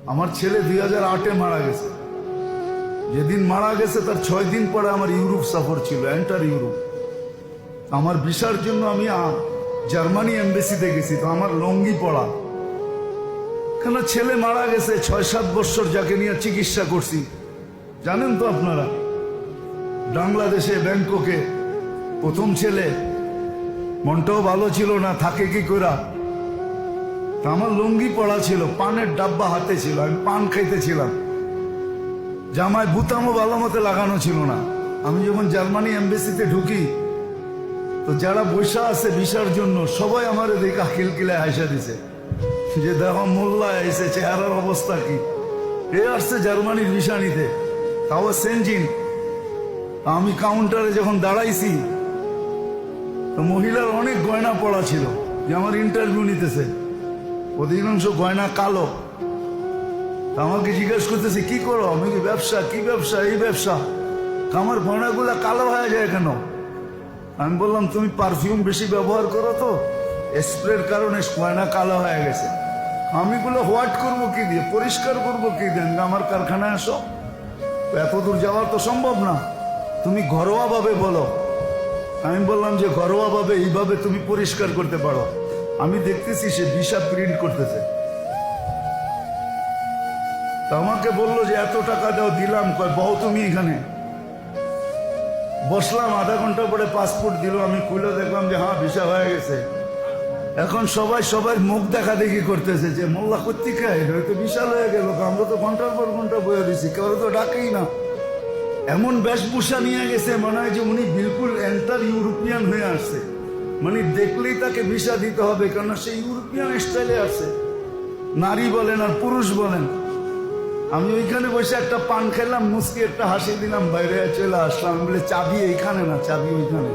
আমার ছেলে 2008-এ মারা গেছে। যেদিন মারা গেছে তার 6 দিন পরে আমার ইউরোপ সফর ছিল, এন্টার ইউরোপ। আমার ভিসার জন্য আমি জার্মানি এমবেসিতে গেছি, তো আমার লঙ্গি পড়া। কেন ছেলে মারা গেছে, 6-7 বছর যাকে নিয়ে চিকিৎসা করছি, জানেন তো আপনারা। বাংলাদেশে ব্যাংককে প্রথম ছেলে, মনটাও ভালো ছিল না, থাকে কি করা। তা আমার লুঙ্গি পড়া ছিল, পানের ডাব্বা হাতে ছিল, আমি পান খাইতেছিলাম, জামায় বুতামও ভালো মতো লাগানো ছিল না। আমি যখন জার্মানি এমবেসিতে ঢুকি, তো যারা বৈশা আছে ভিসার জন্য সবাই আমার দেখা খিলকিলায় হাসা দিছে যে দেখো মোল্লা এসে, চেহারার অবস্থা কি। এ আসছে জার্মানির ভিসা নিতে, তাও সেনজিন। আমি কাউন্টারে যখন দাঁড়াইছি, তো মহিলার অনেক গয়না পড়া ছিল, যে আমার ইন্টারভিউ নিতেছে। অধিকাংশ গয়না কালো। আমাকে জিজ্ঞেস করতেছে কি করো, আমি কি ব্যবসা, কি ব্যবসা, এই ব্যবসা। আমার গয়নাগুলা কালো হয়ে যায় কেন? আমি বললাম তুমি পারফিউম বেশি ব্যবহার করো, তো স্প্রের কারণে গয়না কালো হয়ে গেছে। আমি গুলো হোয়াইট করবো কি দিয়ে, পরিষ্কার করবো কি দিয়ে? আমার কারখানায় আসো, এত দূর যাওয়ার তো সম্ভব না, তুমি ঘরোয়া ভাবে বলো। আমি বললাম যে ঘরোয়া ভাবে এইভাবে তুমি পরিষ্কার করতে পারো। আমি দেখতেছি সে ভিসা প্রিন্ট করতেছে। তা আমাকে বললো যে এত টাকা দাও, দিলাম। কয় বউ তুমি এখানে। বসলাম, আধা ঘন্টা পরে পাসপোর্ট দিল। আমি খুলে দেখলাম যে হ্যাঁ ভিসা হয়ে গেছে। এখন সবাই সবার মুখ দেখা দেখি করতেছে যে মোল্লা কর্তিকা হয়তো বিশাল হয়ে গেল, আমরা তো ঘন্টার পর ঘন্টা বয়ে দিছি, কেউ তো ডাকেই না। এমন বেশভূষা নিয়ে গেছে, মনে হয় যে উনি বিলকুল এন্টার ইউরোপিয়ান হয়ে আসছে। মানে দেখলেই তাকে ভিসা দিতে হবে, কেননা সে ইউরোপিয়ান স্টাইলে আসছে, নারী বলেন আর পুরুষ বলেন। আমি ওইখানে বসে একটা পান খেলাম, মুসকি একটা হাসি দিলাম, বাইরে চলে আসলাম। বলে চাবি এইখানে না, চাবি ওইখানে।